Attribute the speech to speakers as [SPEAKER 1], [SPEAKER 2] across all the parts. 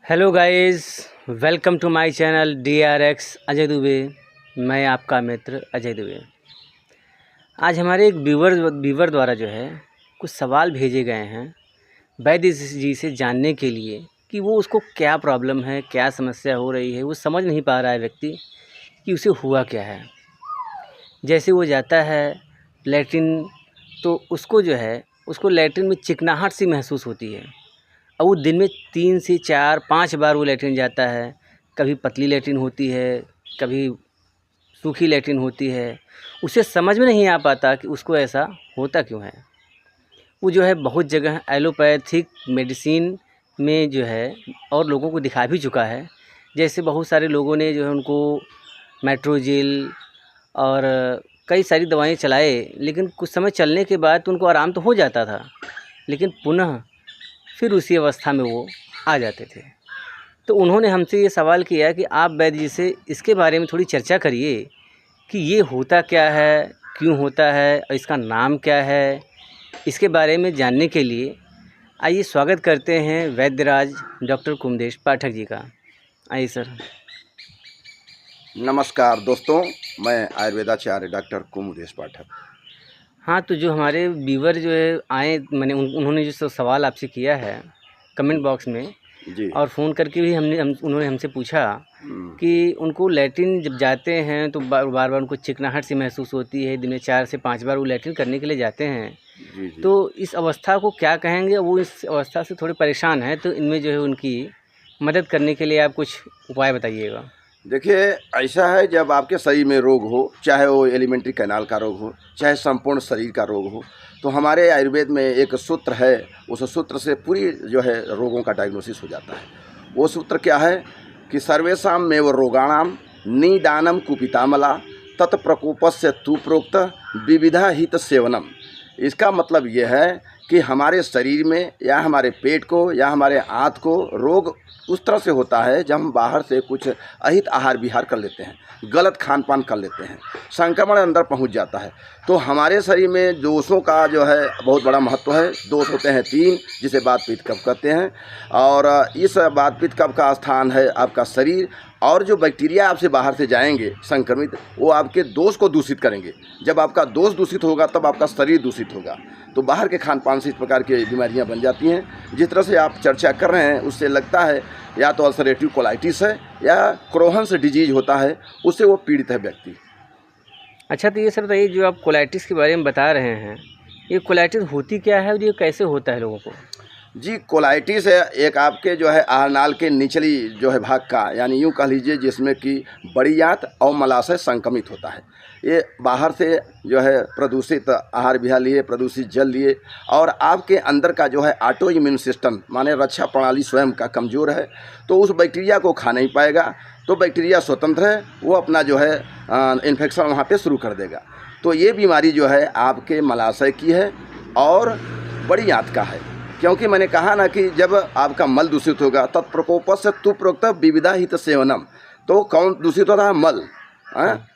[SPEAKER 1] Hello guys, welcome to my channel DRX Ajay Dubey. मैं आपका मित्र अजय दुबे। आज हमारे एक व्यूवर द्वारा जो है कुछ सवाल भेजे गए हैं वैद्य जी से जानने के लिए कि वो उसको क्या प्रॉब्लम है, क्या समस्या हो रही है। वो समझ नहीं पा रहा है व्यक्ति कि उसे हुआ क्या है। जैसे वो जाता है लैट्रिन तो उसको लैट्रिन में चिकनाहट सी महसूस होती है और वो दिन में 3 से 4 5 बार वो लैट्रिन जाता है। कभी पतली लैट्रिन होती है, कभी सूखी लैट्रिन होती है। उसे समझ में नहीं आ पाता कि उसको ऐसा होता क्यों है। वो बहुत जगह एलोपैथिक मेडिसिन में और लोगों को दिखा भी चुका है। जैसे बहुत सारे लोगों ने उनको मेट्रोजिल और कई सारी दवाएं चलाए, लेकिन कुछ समय चलने के बाद तो उनको आराम तो हो जाता था, लेकिन पुनः फिर उसी अवस्था में वो आ जाते थे। तो उन्होंने हमसे ये सवाल किया कि आप वैद्य जी से इसके बारे में थोड़ी चर्चा करिए कि ये होता क्या है, क्यों होता है और इसका नाम क्या है। इसके बारे में जानने के लिए आइए स्वागत करते हैं वैद्यराज डॉक्टर कुमदेश पाठक जी का। आइए सर।
[SPEAKER 2] नमस्कार दोस्तों, मैं आयुर्वेदाचार्य डॉक्टर कुमदेश पाठक।
[SPEAKER 1] हाँ, तो जो हमारे व्यूवर आए, मैंने उन्होंने जो सवाल आपसे किया है कमेंट बॉक्स में
[SPEAKER 2] जी।
[SPEAKER 1] और फ़ोन करके भी उन्होंने हमसे पूछा कि उनको लैट्रिन जब जाते हैं तो बार बार उनको चिकनाहट सी महसूस होती है। दिन में 4 से 5 बार वो लैट्रिन करने के लिए जाते हैं।
[SPEAKER 2] जी जी।
[SPEAKER 1] तो इस अवस्था को क्या कहेंगे? वो इस अवस्था से थोड़े परेशान हैं, तो इनमें उनकी मदद करने के लिए आप कुछ उपाय बताइएगा।
[SPEAKER 2] देखिए, ऐसा है, जब आपके शरीर में रोग हो, चाहे वो एलिमेंट्री कैनाल का रोग हो, चाहे संपूर्ण शरीर का रोग हो, तो हमारे आयुर्वेद में एक सूत्र है। उस सूत्र से पूरी रोगों का डायग्नोसिस हो जाता है। वो सूत्र क्या है कि सर्वेषां मेव रोगाणाम निदानम कुपितामला तत्प्रकोपस्य तु प्रोक्त विविधा हित सेवनम। इसका मतलब ये है कि हमारे शरीर में या हमारे पेट को या हमारे आंत को रोग उस तरह से होता है जब हम बाहर से कुछ अहित आहार विहार कर लेते हैं, गलत खान पान कर लेते हैं, संक्रमण अंदर पहुंच जाता है। तो हमारे शरीर में दोषों का बहुत बड़ा महत्व है। दोष होते हैं 3, जिसे वात पित्त कफ कहते हैं। और इस वात पित्त कफ का स्थान है आपका शरीर, और जो बैक्टीरिया आपसे बाहर से जाएंगे संक्रमित, वो आपके दोष को दूषित करेंगे। जब आपका दोष दूषित होगा तब आपका शरीर दूषित होगा। तो बाहर के खान पान से इस प्रकार की बीमारियां बन जाती हैं। जिस तरह से आप चर्चा कर रहे हैं उससे लगता है या तो अल्सरेटिव कोलाइटिस है या क्रोहन्स डिजीज होता है, उससे वो पीड़ित है व्यक्ति।
[SPEAKER 1] अच्छा, तो ये सर बताइए, जो आप कोलाइटिस के बारे में बता रहे हैं, ये कोलाइटिस होती क्या है और ये कैसे होता है लोगों को?
[SPEAKER 2] जी, कोलाइटिस है एक आपके आहारनाल के निचली भाग का, यानी यूँ कह लीजिए जिसमें कि बड़ी आंत और मलाशय संक्रमित होता है। ये बाहर से प्रदूषित आहार विहार लिए, प्रदूषित जल लिए, और आपके अंदर का ऑटो इम्यून सिस्टम माने रक्षा प्रणाली स्वयं का कमज़ोर है, तो उस बैक्टीरिया को खा नहीं पाएगा। तो बैक्टीरिया स्वतंत्र है, वो अपना इन्फेक्शन वहाँ पे शुरू कर देगा। तो ये बीमारी आपके मलाशय की है और बड़ी आंत का है। क्योंकि मैंने कहा ना कि जब आपका मल दूषित होगा तत्प्रकोपस्य तु प्रोक्त विविधा हित सेवनम। तो कौन दूषित होता है? मल।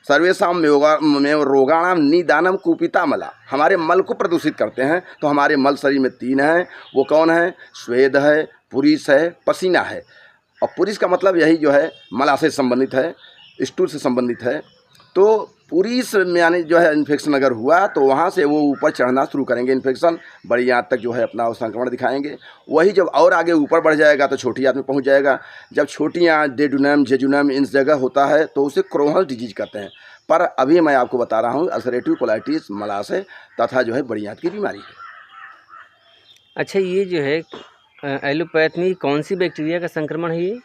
[SPEAKER 2] सर्वेषां मेव रोगाणाम निदानम कुपितामला। हमारे मल को प्रदूषित करते हैं। तो हमारे मल शरीर में 3 हैं। वो कौन है? स्वेद है, पुरीस है, पसीना है। और पुरीस का मतलब यही मलाशय से संबंधित है, स्टूल से संबंधित है। तो पुरीस में यानी इन्फेक्शन अगर हुआ तो वहाँ से वो ऊपर चढ़ना शुरू करेंगे इन्फेक्शन, बड़ी आंत तक अपना संक्रमण दिखाएंगे। वही जब और आगे ऊपर बढ़ जाएगा तो छोटी आंत में पहुँच जाएगा। जब छोटी आंत डेडुनम जेजुनम इन जगह होता है तो उसे क्रोहन्स डिजीज कहते हैं। पर अभी मैं आपको बता रहा हूँ अल्सरेटिव कोलाइटिस मलाशय तथा बड़ी आंत की बीमारी है।
[SPEAKER 1] अच्छा, ये एलोपैथ में कौन सी बैक्टीरिया का संक्रमण है ये?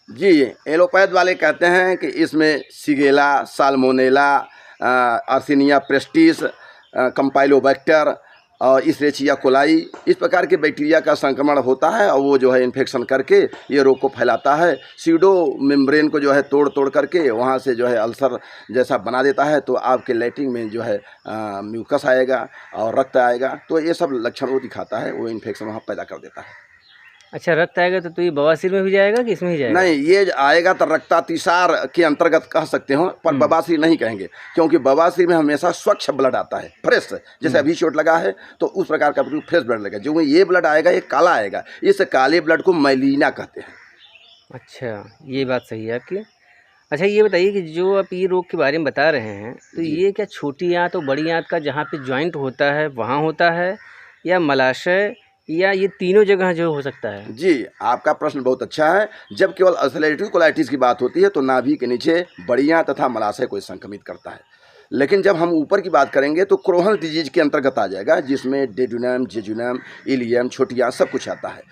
[SPEAKER 2] जी, एलोपैथ वाले कहते हैं कि इसमें सिगेला, साल्मोनेला, अर्सिनिया प्रेस्टिस, कंपाइलोबैक्टर और इस्रेचिया कोलाई, इस प्रकार के बैक्टीरिया का संक्रमण होता है। और वो इन्फेक्शन करके ये रोग को फैलाता है। सीडो मेम्ब्रेन को तोड़ करके वहाँ से अल्सर जैसा बना देता है। तो आपके लैट्रिन में म्यूकस आएगा और रक्त आएगा। तो ये सब लक्षण वो दिखाता है, वो इन्फेक्शन वहाँ पैदा कर देता है।
[SPEAKER 1] अच्छा, रक्त आएगा तो ये बवासीर में भी जाएगा कि इसमें ही जाएगा?
[SPEAKER 2] नहीं, ये आएगा तो रक्तातिसार के अंतर्गत कह सकते हो, पर बवासीर नहीं कहेंगे। क्योंकि बवासीर में हमेशा स्वच्छ ब्लड आता है, फ्रेश। जैसे अभी चोट लगा है तो उस प्रकार का फ्रेश ब्लड लगेगा। जो ये ब्लड आएगा ये काला आएगा। इस काले ब्लड को मैलीना कहते हैं।
[SPEAKER 1] अच्छा, ये बात सही है आपकी। अच्छा ये बताइए कि जो आप ये रोग के बारे में बता रहे हैं, तो
[SPEAKER 2] जी
[SPEAKER 1] ये क्या छोटी आँत और बड़ी आँत का जहाँ पे जॉइंट होता है, वहाँ होता है या मलाशय या ये तीनों जगह जो हो सकता है?
[SPEAKER 2] जी, आपका प्रश्न बहुत अच्छा है। जब केवल अल्सरेटिव कोलाइटिस की बात होती है तो नाभि के नीचे बड़ियाँ तथा मलाशय को संक्रमित करता है। लेकिन जब हम ऊपर की बात करेंगे तो क्रोहन डिजीज के अंतर्गत आ जाएगा, जिसमें डेड्यूनम, जेजुनम, इलियम, छोटी आँत सब कुछ आता है।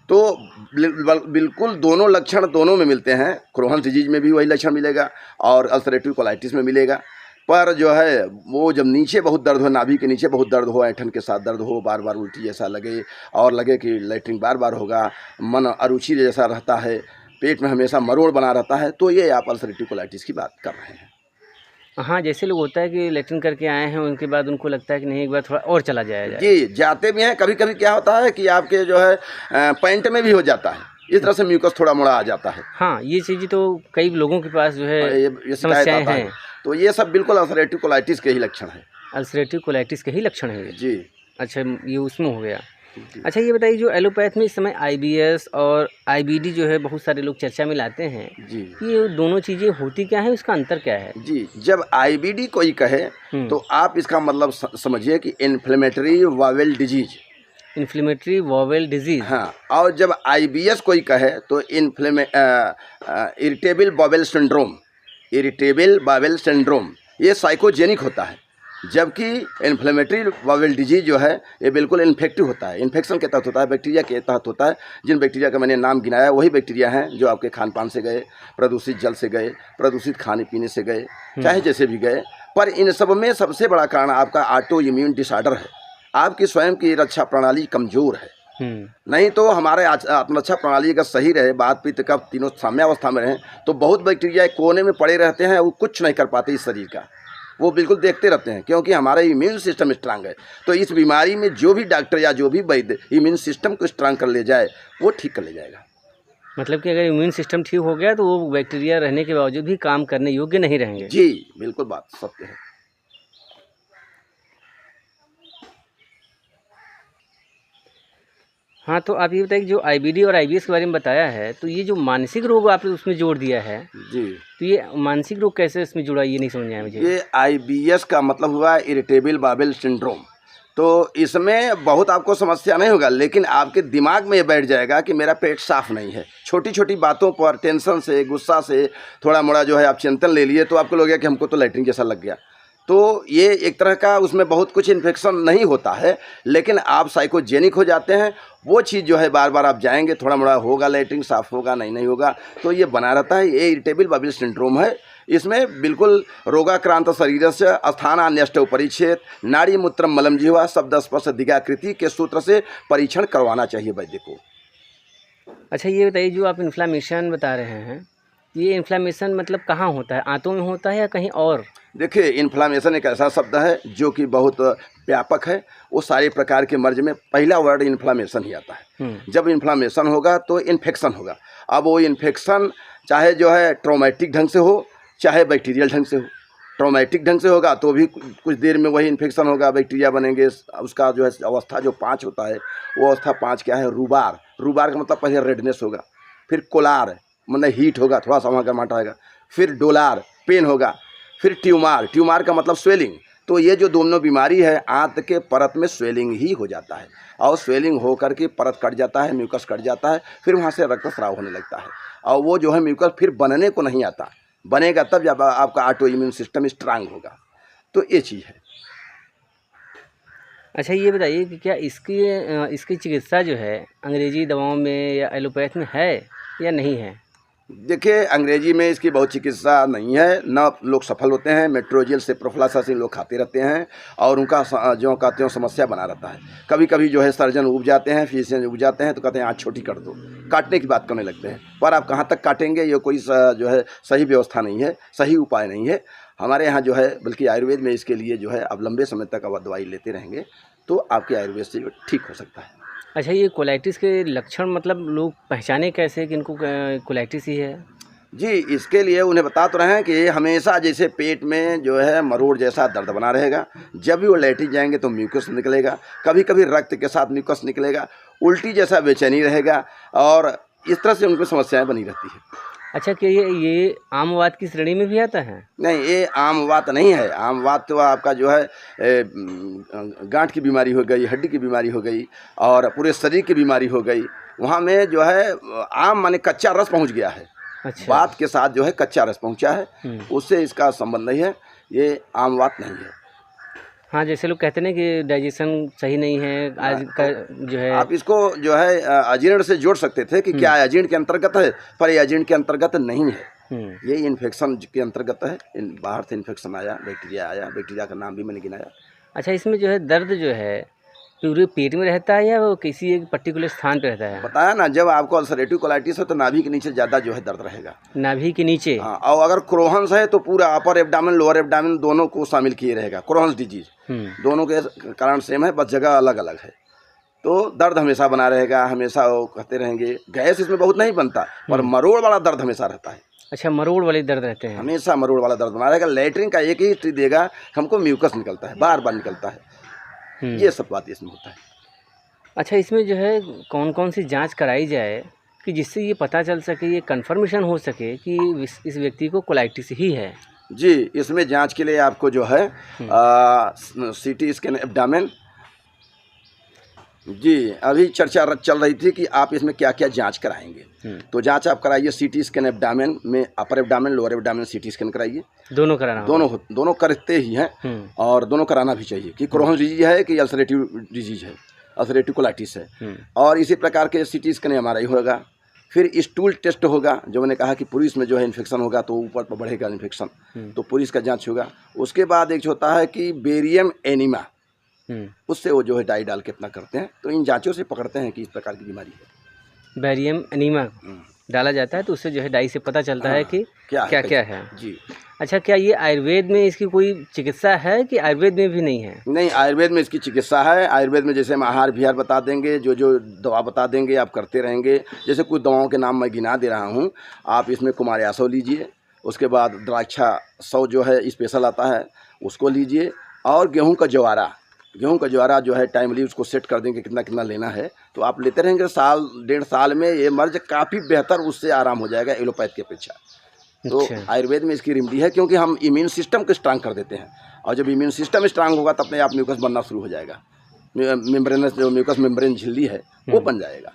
[SPEAKER 2] तो बिल्कुल दोनों लक्षण दोनों में मिलते हैं। क्रोहन डिजीज में भी वही लक्षण मिलेगा और अल्सरेटिव कोलाइटिस में मिलेगा। पर जो है वो जब नीचे बहुत दर्द हो, नाभि के नीचे बहुत दर्द हो, ऐंठन के साथ दर्द हो, बार बार उल्टी जैसा लगे और लगे कि लैट्रिन बार बार होगा, मन अरुचि जैसा रहता है, पेट में हमेशा मरोड़ बना रहता है, तो ये आप अल्सरेटिव कोलाइटिस की बात कर रहे हैं।
[SPEAKER 1] हाँ, जैसे लोग होता है कि लैट्रिन करके आए हैं, उनके बाद उनको लगता है कि नहीं एक बार थोड़ा और चला जाया जाए।
[SPEAKER 2] जी, जाते भी हैं। कभी कभी क्या होता है कि आपके जो है पैंट में भी हो जाता है, इस तरह से म्यूकस थोड़ा मोड़ा आ जाता है
[SPEAKER 1] हाँ, ये चीज़ें तो कई लोगों के पास जो
[SPEAKER 2] और
[SPEAKER 1] है
[SPEAKER 2] ये शिकायत
[SPEAKER 1] समस्याएँ
[SPEAKER 2] आता है।
[SPEAKER 1] हैं।
[SPEAKER 2] तो ये सब बिल्कुल अल्सरेटिव कोलाइटिस के ही लक्षण है।
[SPEAKER 1] अल्सरेटिव कोलाइटिस के ही लक्षण हैं ये।
[SPEAKER 2] जी
[SPEAKER 1] अच्छा, ये उसमें हो गया।
[SPEAKER 2] जी
[SPEAKER 1] अच्छा ये बताइए जो एलोपैथ में इस समय आईबीएस और आईबीडी जो है बहुत सारे लोग चर्चा में लाते हैं,
[SPEAKER 2] जी
[SPEAKER 1] ये दोनों चीज़ें होती क्या हैं, इसका अंतर क्या है?
[SPEAKER 2] जी, जब आईबीडी कोई कहे तो आप इसका मतलब समझिए कि inflammatory Wavell disease.
[SPEAKER 1] Inflammatory vowel disease.
[SPEAKER 2] हाँ, और जब आईबीएस कोई कहे तो irritable bowel syndrome. Irritable bowel syndrome ये साइकोजेनिक होता है, जबकि इन्फ्लेमेटरी बावेल डिजीज जो है ये बिल्कुल इन्फेक्टिव होता है, इन्फेक्शन के तहत होता है, बैक्टीरिया के तहत होता है। जिन बैक्टीरिया का मैंने नाम गिनाया वही बैक्टीरिया हैं जो आपके खान पान से गए, प्रदूषित जल से गए, प्रदूषित खाने पीने से गए, चाहे जैसे भी गए। पर इन सब में सबसे बड़ा कारण आपका ऑटो इम्यून डिसऑर्डर है। आपकी स्वयं की रक्षा प्रणाली कमज़ोर है। नहीं तो हमारे आत्मरक्षा प्रणाली अगर सही रहे, बात पित्त कफ तीनों साम्यावस्था में रहें तो बहुत बैक्टीरिया कोने में पड़े रहते हैं, वो कुछ नहीं कर पाते इस शरीर का, वो बिल्कुल देखते रहते हैं, क्योंकि हमारा इम्यून सिस्टम स्ट्रांग है। तो इस बीमारी में जो भी डॉक्टर या जो भी वैद्य इम्यून सिस्टम को स्ट्रांग कर ले जाए वो ठीक कर ले जाएगा।
[SPEAKER 1] मतलब कि अगर इम्यून सिस्टम ठीक हो गया तो वो बैक्टीरिया रहने के बावजूद भी काम करने योग्य नहीं रहेंगे।
[SPEAKER 2] जी बिल्कुल, बात सत्य है।
[SPEAKER 1] हाँ, तो आप ये बताइए कि जो आईबीडी और आईबीएस के बारे में बताया है, तो ये जो मानसिक रोग आपने उसमें जोड़ दिया है,
[SPEAKER 2] जी,
[SPEAKER 1] तो ये मानसिक रोग कैसे इसमें जुड़ा, ये नहीं समझ में आया मुझे।
[SPEAKER 2] ये आईबीएस का मतलब हुआ इरिटेबल बावेल सिंड्रोम। तो इसमें बहुत आपको समस्या नहीं होगा, लेकिन आपके दिमाग में ये बैठ जाएगा कि मेरा पेट साफ नहीं है। छोटी छोटी बातों पर टेंशन से, गुस्सा से थोड़ा मोड़ा जो है आप चिंतन ले लिए तो आपको लगेगा कि हमको तो लैट्रिन जैसा लग गया। तो ये एक तरह का, उसमें बहुत कुछ इन्फेक्शन नहीं होता है, लेकिन आप साइकोजेनिक हो जाते हैं। वो चीज़ जो है बार बार आप जाएंगे, थोड़ा मोड़ा होगा, लैट्रिन साफ होगा, नहीं होगा, तो ये बना रहता है। ये इरिटेबल बावेल सिंड्रोम है। इसमें बिल्कुल रोगाक्रांत शरीरस्य स्थानान्यष्टौ परिच्छेद नाड़ी मूत्रम मलम जिह्वा शब्द स्पर्श दिगाकृति के सूत्र से परीक्षण करवाना चाहिए वैद्य को।
[SPEAKER 1] अच्छा ये बताइए जो आप इन्फ्लामेशन बता रहे हैं, ये इन्फ्लामेशन मतलब कहाँ होता है, आंतों में होता है या कहीं और?
[SPEAKER 2] देखिए, इन्फ्लामेशन एक ऐसा शब्द है जो कि बहुत व्यापक है। वो सारे प्रकार के मर्ज में पहला वर्ड इन्फ्लामेशन ही आता है। जब इन्फ्लामेशन होगा तो इन्फेक्शन होगा। अब वो इन्फेक्शन चाहे जो है ट्रॉमेटिक ढंग से हो, चाहे बैक्टीरियल ढंग से हो। ट्रॉमेटिक ढंग से होगा तो भी कुछ देर में वही इन्फेक्शन होगा, बैक्टीरिया बनेंगे। उसका जो है अवस्था जो 5 होता है, वो अवस्था 5 क्या है? रूबार। रूबार का मतलब पहले रेडनेस होगा, फिर कोलार मतलब हीट होगा, थोड़ा सा वहाँ गर्माहट आएगा, फिर डोलार पेन होगा, फिर ट्यूमार। ट्यूमार का मतलब स्वेलिंग। तो ये जो दोनों बीमारी है, आंत के परत में स्वेलिंग ही हो जाता है और स्वेलिंग हो करके परत कट जाता है, म्यूकस कट जाता है, फिर वहाँ से रक्तस्राव होने लगता है और वो जो है म्यूकस फिर बनने को नहीं आता। बनेगा तब जब आपका ऑटो इम्यून सिस्टम स्ट्रांग होगा। तो ये चीज़ है।
[SPEAKER 1] अच्छा ये बताइए कि क्या इसकी चिकित्सा जो है अंग्रेजी दवाओं में या एलोपैथ में है या नहीं है?
[SPEAKER 2] देखिए, अंग्रेजी में इसकी बहुत चिकित्सा नहीं है, न लोग सफल होते हैं। मेट्रोजेल से प्रोफ्लाक्सिन लोग खाते रहते हैं और उनका जो कहते हो समस्या बना रहता है। कभी कभी जो है सर्जन उब जाते हैं, फिजिशियन उब जाते हैं तो कहते हैं आँख छोटी कर दो, काटने की बात करने लगते हैं। पर आप कहाँ तक काटेंगे, ये कोई जो है सही व्यवस्था नहीं है, सही उपाय नहीं है हमारे यहाँ जो है। बल्कि आयुर्वेद में इसके लिए जो है आप लंबे समय तक अब दवाई लेते रहेंगे तो आपके आयुर्वेद से ठीक हो सकता है।
[SPEAKER 1] अच्छा ये कोलाइटिस के लक्षण मतलब लोग पहचाने कैसे कि इनको कोलाइटिस ही है?
[SPEAKER 2] जी, इसके लिए उन्हें बता तो रहे हैं कि हमेशा जैसे पेट में जो है मरोड़ जैसा दर्द बना रहेगा। जब भी वो लेटी जाएंगे तो म्यूकस निकलेगा, कभी कभी रक्त के साथ म्यूकस निकलेगा, उल्टी जैसा बेचैनी रहेगा और इस तरह से उनको समस्याएं बनी रहती है।
[SPEAKER 1] अच्छा, क्या ये आम वात की श्रेणी में भी आता है?
[SPEAKER 2] नहीं, ये आम वात नहीं है। आम वात तो आपका जो है गांठ की बीमारी हो गई, हड्डी की बीमारी हो गई और पूरे शरीर की बीमारी हो गई। वहाँ में जो है आम माने कच्चा रस पहुँच गया है।
[SPEAKER 1] अच्छा।
[SPEAKER 2] वात के साथ जो है कच्चा रस पहुँचा है, उससे इसका संबंध नहीं है। ये आम वात नहीं है।
[SPEAKER 1] हाँ, जैसे लोग कहते हैं ना कि डाइजेशन सही नहीं है आज का जो है।
[SPEAKER 2] आप इसको जो है अजीर्ण से जोड़ सकते थे कि क्या अजीर्ण के अंतर्गत है, पर ये अजीर्ण के अंतर्गत नहीं है। ये इन्फेक्शन के अंतर्गत है। बाहर से इन्फेक्शन आया, बैक्टीरिया आया, बैक्टीरिया का नाम भी मैंने गिनाया।
[SPEAKER 1] अच्छा, इसमें जो है दर्द जो है पूरे पेट में रहता है या वो किसी एक पर्टिकुलर स्थान पे रहता है?
[SPEAKER 2] बताया ना, जब आपको अल्सरेटिव कोलाइटिस है तो नाभि के नीचे ज़्यादा जो है दर्द रहेगा।
[SPEAKER 1] नाभि के नीचे?
[SPEAKER 2] हाँ, और अगर क्रोहन्स है तो पूरा अपर एब्डामिन लोअर एब्डामिन दोनों को शामिल किए रहेगा। क्रोहन्स डिजीज दोनों के कारण सेम है, बस जगह अलग अलग है। तो दर्द हमेशा बना रहेगा, हमेशा वो कहते रहेंगे। गैस इसमें बहुत नहीं बनता, पर मरोड़ वाला दर्द हमेशा रहता है।
[SPEAKER 1] अच्छा, मरोड़ वाले दर्द रहते हैं?
[SPEAKER 2] हमेशा मरोड़ वाला दर्द बना रहेगा। लेटरिन का एक ही ट्रिक देगा, हमको म्यूकस निकलता है, बार बार निकलता है। ये सब बात इसमें होता है।
[SPEAKER 1] अच्छा, इसमें जो है कौन कौन सी जांच कराई जाए कि जिससे ये पता चल सके, ये कंफर्मेशन हो सके कि इस व्यक्ति को कोलाइटिस ही है?
[SPEAKER 2] जी, इसमें जांच के लिए आपको जो है सीटी स्कैन एब्डामेन। जी, अभी चर्चा चल रही थी कि आप इसमें क्या क्या जांच कराएंगे। तो जांच आप कराइए सीटी स्कैन एब्डामेन में, अपर एब्डामेन लोअर एब्डामेन सीटी स्कैन कराइए।
[SPEAKER 1] दोनों कराना?
[SPEAKER 2] दोनों करते ही हैं और दोनों कराना भी चाहिए कि क्रोहन्स डिजीज है कि अल्सरेटिव डिजीज है, अल्सरेटिव कोलाइटिस है। और इसी प्रकार के सीटी स्कैन एमआरआई होगा। फिर स्टूल टेस्ट होगा, जो मैंने कहा कि पुलिस में जो है इन्फेक्शन होगा तो ऊपर पर बढ़ेगा इन्फेक्शन, तो पुलिस का जांच होगा। उसके बाद एक होता है कि बेरियम एनीमा, उससे वो जो है डाई डाल के अपना करते हैं। तो इन जांचों से पकड़ते हैं कि इस प्रकार की बीमारी है।
[SPEAKER 1] बेरियम एनीमा डाला जाता है तो उससे जो है डाई से पता चलता है कि क्या है।
[SPEAKER 2] जी।
[SPEAKER 1] अच्छा, क्या ये आयुर्वेद में इसकी कोई चिकित्सा है कि आयुर्वेद में भी नहीं है?
[SPEAKER 2] नहीं, आयुर्वेद में इसकी चिकित्सा है। आयुर्वेद में जैसे हम आहार विहार बता देंगे, जो जो दवा बता देंगे आप करते रहेंगे। जैसे कुछ दवाओं के नाम मैं गिना दे रहा हूँ, आप इसमें कुमारयासव लीजिए। उसके बाद द्राक्षा 100 जो है स्पेशल आता है, उसको लीजिए। और गेहूँ का ज्वारा जो है टाइमली उसको सेट कर देंगे कितना कितना लेना है, तो आप लेते रहेंगे। साल 1.5 साल में ये मर्ज काफ़ी बेहतर, उससे आराम हो जाएगा एलोपैथ की अपेक्षा। तो आयुर्वेद में इसकी रेमेडी है, क्योंकि हम इम्यून सिस्टम को स्ट्रांग कर देते हैं। और जब इम्यून सिस्टम स्ट्रांग होगा तो अपने आप म्यूकस बनना शुरू हो जाएगा। मेम्ब्रेनस जो म्यूकस मेम्ब्रेन झिल्ली है वो बन जाएगा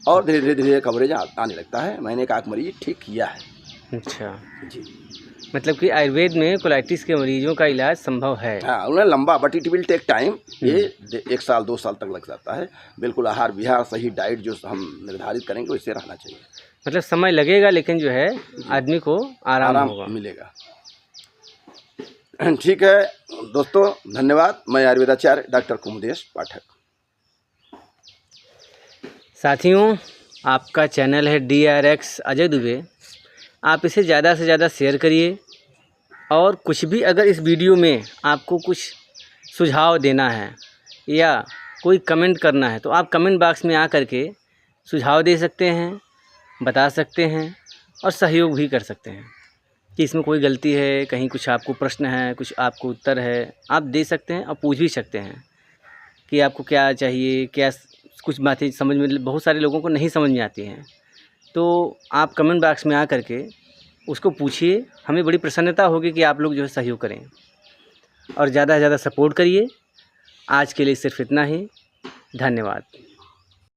[SPEAKER 2] और धीरे धीरे कवरेज आने लगता है। मैंने एक मरीज ठीक किया है।
[SPEAKER 1] अच्छा
[SPEAKER 2] जी,
[SPEAKER 1] मतलब कि आयुर्वेद में कोलाइटिस के मरीजों का इलाज संभव है?
[SPEAKER 2] हाँ, उन्हें लंबा, but it will take time. ये 1 साल 2 साल तक लग जाता है। बिल्कुल आहार विहार सही डाइट जो हम निर्धारित करेंगे वैसे रहना चाहिए।
[SPEAKER 1] मतलब समय लगेगा लेकिन जो है आदमी को आराम होगा,
[SPEAKER 2] मिलेगा। ठीक है दोस्तों, धन्यवाद। मैं आयुर्वेदाचार्य डॉक्टर कुमुदेश पाठक।
[SPEAKER 1] साथियों, आपका चैनल है DRX अजय दुबे। आप इसे ज़्यादा से ज़्यादा शेयर करिए और कुछ भी अगर इस वीडियो में आपको कुछ सुझाव देना है या कोई कमेंट करना है तो आप कमेंट बॉक्स में आकर के सुझाव दे सकते हैं, बता सकते हैं और सहयोग भी कर सकते हैं कि इसमें कोई गलती है, कहीं कुछ आपको प्रश्न है, कुछ आपको उत्तर है, आप दे सकते हैं और पूछ भी सकते हैं कि आपको क्या चाहिए। क्या कुछ बातें समझ में बहुत सारे लोगों को नहीं समझ में आती हैं, तो आप कमेंट बॉक्स में आकर के उसको पूछिए। हमें बड़ी प्रसन्नता होगी कि आप लोग जो है सहयोग करें और ज़्यादा से ज़्यादा सपोर्ट करिए। आज के लिए सिर्फ इतना ही। धन्यवाद।